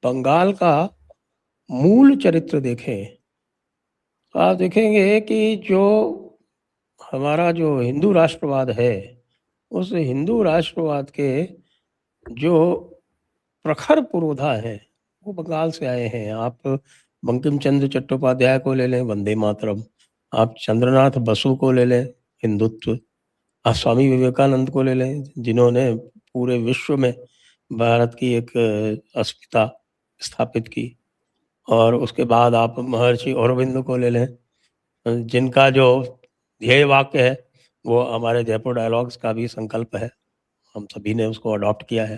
बंगाल का मूल चरित्र देखें तो आप देखेंगे कि जो हमारा जो हिंदू राष्ट्रवाद है, उस हिंदू राष्ट्रवाद के जो प्रखर पुरोधा हैं, वो बंगाल से आए हैं। आप बंकिम चंद्र चट्टोपाध्याय को ले लें, वंदे मातरम। आप चंद्रनाथ बसु को ले लें, हिंदुत्व। आप स्वामी विवेकानंद को ले लें, जिन्होंने पूरे विश्व में भारत की एक अस्मिता स्थापित की। और उसके बाद आप महर्षि अरविंद को ले लें, जिनका जो ध्येय वाक्य है वो हमारे जयपुर डायलॉग्स का भी संकल्प है। हम सभी ने उसको अडॉप्ट किया है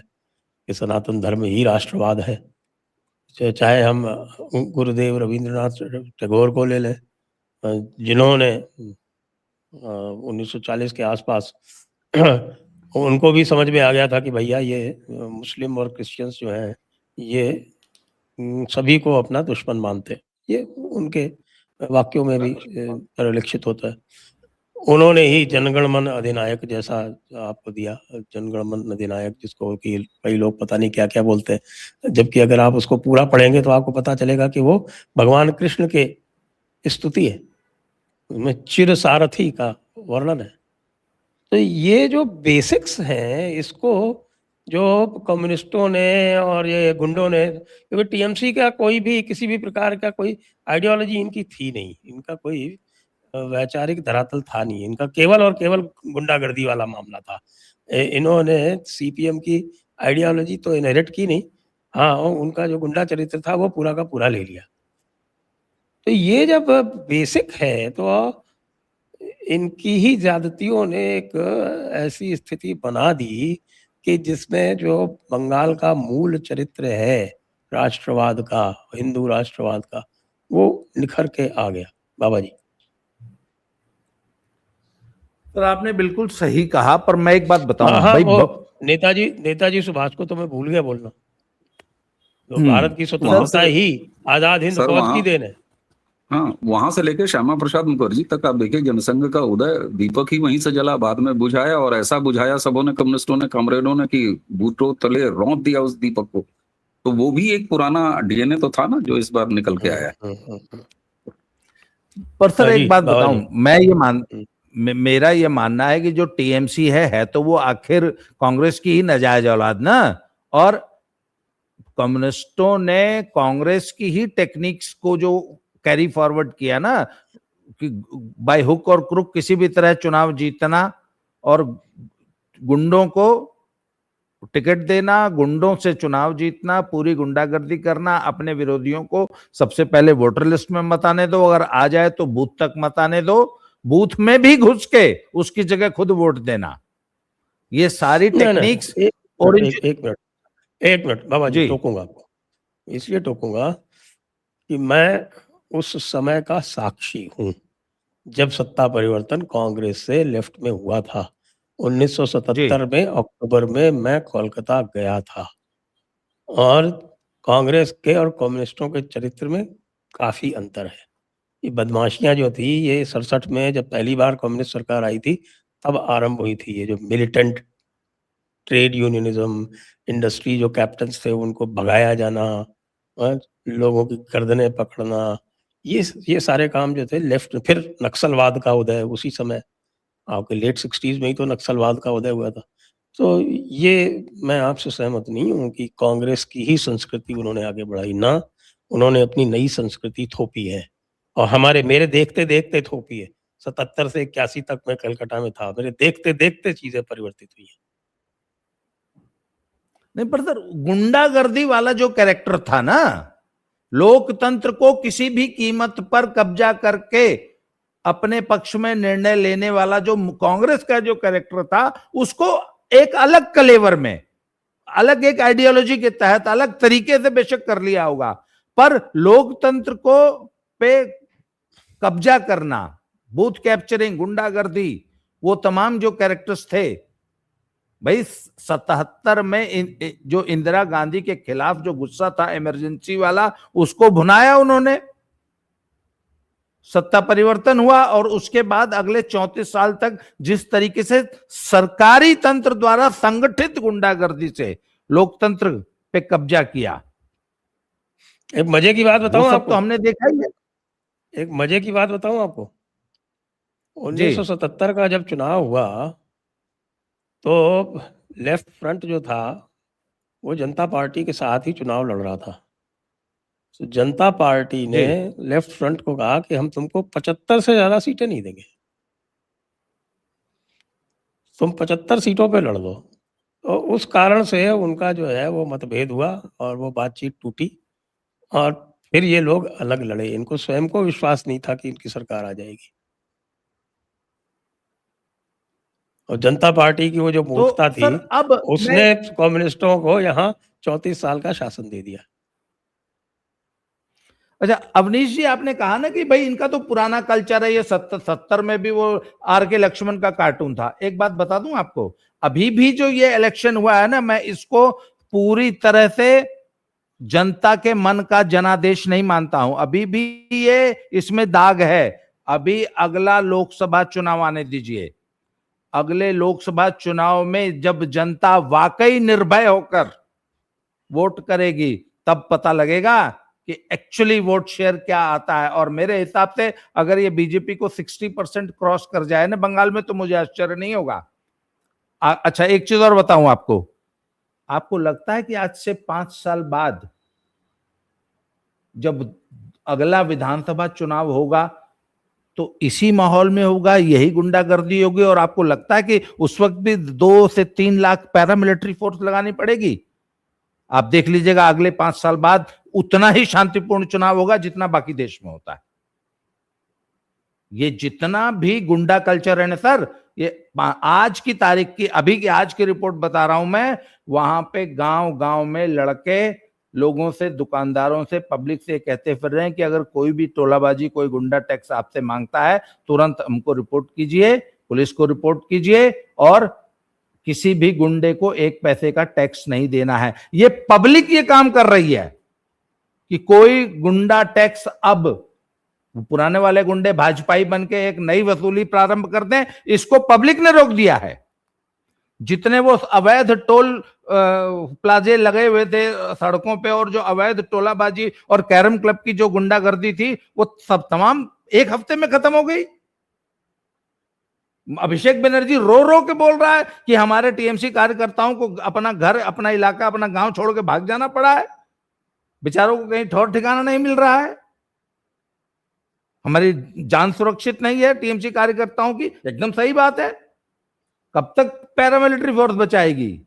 कि सनातन धर्म ही राष्ट्रवाद है। चाहे हम गुरुदेव रविंद्रनाथ टैगोर को ले लें, जिन्होंने 1940 के आसपास उनको भी समझ में आ गया था कि भैया ये मुस्लिम और क्रिश्चियंस जो हैं ये सभी को अपना दुश्मन मानते हैं। ये उनके वाक्यों में भी परिलक्षित होता है। उन्होंने ही जनगण मन अधिनायक जैसा आपको दिया, जनगण मन अधिनायक, जिसको कि कई लोग पता नहीं क्या क्या बोलते हैं, जबकि अगर आप उसको पूरा पढ़ेंगे तो आपको पता चलेगा कि वो भगवान कृष्ण के स्तुति है, उसमें चिर सारथी का वर्णन है। तो ये जो बेसिक्स हैं, इसको जो कम्युनिस्टों ने और ये गुंडों ने, क्योंकि टीएमसी का कोई भी किसी भी प्रकार का कोई आइडियोलॉजी इनकी थी नहीं, इनका कोई वैचारिक धरातल था नहीं, इनका केवल और केवल गुंडागर्दी वाला मामला था। इन्होंने सीपीएम की आइडियोलॉजी तो इनहेरिट की नहीं, हाँ उनका जो गुंडा चरित्र था वो पूरा का पूरा ले लिया। तो ये जब बेसिक है तो इनकी ही ज्यादतियों ने एक ऐसी स्थिति बना दी कि जिसमें जो बंगाल का मूल चरित्र है राष्ट्रवाद का, हिंदू राष्ट्रवाद का, वो निखर के आ गया। बाबा जी। सर आपने बिल्कुल सही कहा, पर मैं एक बात बताऊं भाई, वो नेताजी सुभाष को तो मैं भूल गया बोलना। तो भारत की स्वतंत्रता ही आजाद हिंद फौज की देन है। हाँ, वहां से लेकर श्यामा प्रसाद मुखर्जी तक आप देखिए, जनसंघ का उदय दीपक ही वहीं से जला, बाद में बुझाया, और ऐसा बुझाया सबों ने, कम्युनिस्टों ने, कॉमरेडों ने, कि बूटो तले रौंद दिया उस दीपक को। तो वो भी एक पुराना डीएनए तो था ना, जो इस बार निकल के आया है। पर सर एक बात बताऊं, मैं ये मेरा ये मानना है कि जो टीएमसी है तो वो आखिर कांग्रेस की ही नाजायज औलाद ना, और कम्युनिस्टों ने कांग्रेस की ही टेक्निक्स को जो कैरी फॉरवर्ड किया ना, कि बाय हुक और क्रुक किसी भी तरह चुनाव जीतना और गुंडों को टिकट देना, गुंडों से चुनाव जीतना, पूरी गुंडागर्दी करना, अपने विरोधियों को सबसे पहले वोटर लिस्ट में मत आने दो, अगर आ जाए तो बूथ तक मत आने दो, बूथ में भी घुस के उसकी जगह खुद वोट देना। ये सारी टेक्निक्स। और एक मिनट बाबा जी, टोकूंगा आपको, इसलिए टोकूंगा कि मैं उस समय का साक्षी हूं जब सत्ता परिवर्तन कांग्रेस से लेफ्ट में हुआ था। 1977 में अक्टूबर में मैं कोलकाता गया था, और कांग्रेस के और कम्युनिस्टों के चरित्र में काफी अंतर है। ये बदमाशियां जो थी ये 67 में जब पहली बार कम्युनिस्ट सरकार आई थी तब आरंभ हुई थी। ये जो मिलिटेंट ट्रेड यूनियनिज्म, इंडस्ट्री जो कैप्टन्स थे उनको भगाया जाना, लोगों की गर्दनें पकड़ना, ये सारे काम जो थे लेफ्ट। फिर नक्सलवाद का उदय उसी समय, आपके लेट 60s में ही तो नक्सलवाद का उदय हुआ था। तो ये मैं आपसे सहमत नहीं हूँ कि कांग्रेस की ही संस्कृति उन्होंने आगे बढ़ाई, ना, उन्होंने अपनी नई संस्कृति थोपी है, और मेरे देखते देखते थोपी है। 77 से 81 तक मैं कलकत्ता में था, मेरे देखते देखते चीजें परिवर्तित हुई है। नहीं पर सर, गुंडागर्दी वाला जो कैरेक्टर था ना, लोकतंत्र को किसी भी कीमत पर कब्जा करके अपने पक्ष में निर्णय लेने वाला जो कांग्रेस का जो कैरेक्टर था, उसको एक अलग कलेवर में, अलग एक आइडियोलॉजी के तहत, अलग तरीके से बेशक कर लिया होगा, पर लोकतंत्र को पे कब्जा करना, बूथ कैप्चरिंग, गुंडागर्दी, वो तमाम जो कैरेक्टर्स थे भाई, 77 में जो इंदिरा गांधी के खिलाफ जो गुस्सा था इमरजेंसी वाला, उसको भुनाया उन्होंने। सत्ता परिवर्तन हुआ और उसके बाद अगले 34 साल तक जिस तरीके से सरकारी तंत्र द्वारा संगठित गुंडागर्दी से लोकतंत्र पे कब्जा किया, एक मजे की बात वो बताऊं सब आपको, तो हमने देखा ही है। एक मजे की बात बताऊं आपको। जी 1977 का जब चुनाव हुआ तो लेफ्ट फ्रंट जो था वो जनता पार्टी के साथ ही चुनाव लड़ रहा था। तो जनता पार्टी ने जी लेफ्ट फ्रंट को कहा कि हम तुमको 75 से ज्यादा सीटें नहीं देंगे, तुम 75 सीटों पे लड़ लो। तो उस कारण से उनका जो है वो मतभेद हुआ और वो बातचीत टूटी और फिर ये लोग अलग लड़े। इनको स्वयं को विश्वास नहीं था कि इनकी सरकार आ जाएगी। और जनता पार्टी की वो जो तो मूर्खता थी, सर अब मैं, उसने कम्युनिस्टों को यहाँ 34 साल का शासन दे दिया। अच्छा अवनीश जी आपने कहा ना कि भाई इनका तो पुराना कल्चर है, ये 70 में भी वो आर के लक्ष्मण का कार्टून था। एक बात बता दूं आपको, अभी भी जो ये इलेक्शन हुआ है ना, मैं इसको पूरी तरह से जनता के मन का जनादेश नहीं मानता हूं। अभी भी ये इसमें दाग है। अभी अगला लोकसभा चुनाव आने दीजिए। अगले लोकसभा चुनाव में जब जनता वाकई निर्भय होकर वोट करेगी तब पता लगेगा कि एक्चुअली वोट शेयर क्या आता है। और मेरे हिसाब से अगर ये बीजेपी को 60% क्रॉस कर जाए ना बंगाल में तो मुझे आश्चर्य नहीं होगा। अच्छा एक चीज और बताऊं आपको, आपको लगता है कि आज से 5 साल बाद जब अगला विधानसभा चुनाव होगा तो इसी माहौल में होगा, यही गुंडागर्दी होगी, और आपको लगता है कि उस वक्त भी 2 से 3 लाख पैरामिलिट्री फोर्स लगानी पड़ेगी? आप देख लीजिएगा अगले 5 साल बाद उतना ही शांतिपूर्ण चुनाव होगा जितना बाकी देश में होता है। ये जितना भी गुंडा कल्चर है ना सर, ये आज की तारीख की, अभी की आज की रिपोर्ट बता रहा हूं मैं, वहां पे गांव गांव में लड़के लोगों से, दुकानदारों से, पब्लिक से कहते फिर रहे हैं कि अगर कोई भी टोलाबाजी, कोई गुंडा टैक्स आपसे मांगता है तुरंत हमको रिपोर्ट कीजिए, पुलिस को रिपोर्ट कीजिए, और किसी भी गुंडे को 1 पैसे का टैक्स नहीं देना है। ये पब्लिक ये काम कर रही है कि कोई गुंडा टैक्स, अब पुराने वाले गुंडे भाजपाई बन के एक नई वसूली प्रारंभ कर दें, इसको पब्लिक ने रोक दिया है। जितने वो अवैध टोल प्लाजे लगे हुए थे सड़कों पे, और जो अवैध टोलाबाजी और कैरम क्लब की जो गुंडागर्दी थी, वो सब तमाम 1 हफ्ते में खत्म हो गई। अभिषेक बनर्जी रो रो के बोल रहा है कि हमारे टीएमसी कार्यकर्ताओं को अपना घर, अपना इलाका, अपना गांव छोड़ के भाग जाना पड़ा है, बेचारों को कहीं ठौर ठिकाना नहीं मिल रहा है, हमारी जान सुरक्षित नहीं है टीएमसी कार्यकर्ताओं की। एकदम सही बात है। कब तक पैरामिलिट्री फोर्स बचाएगी?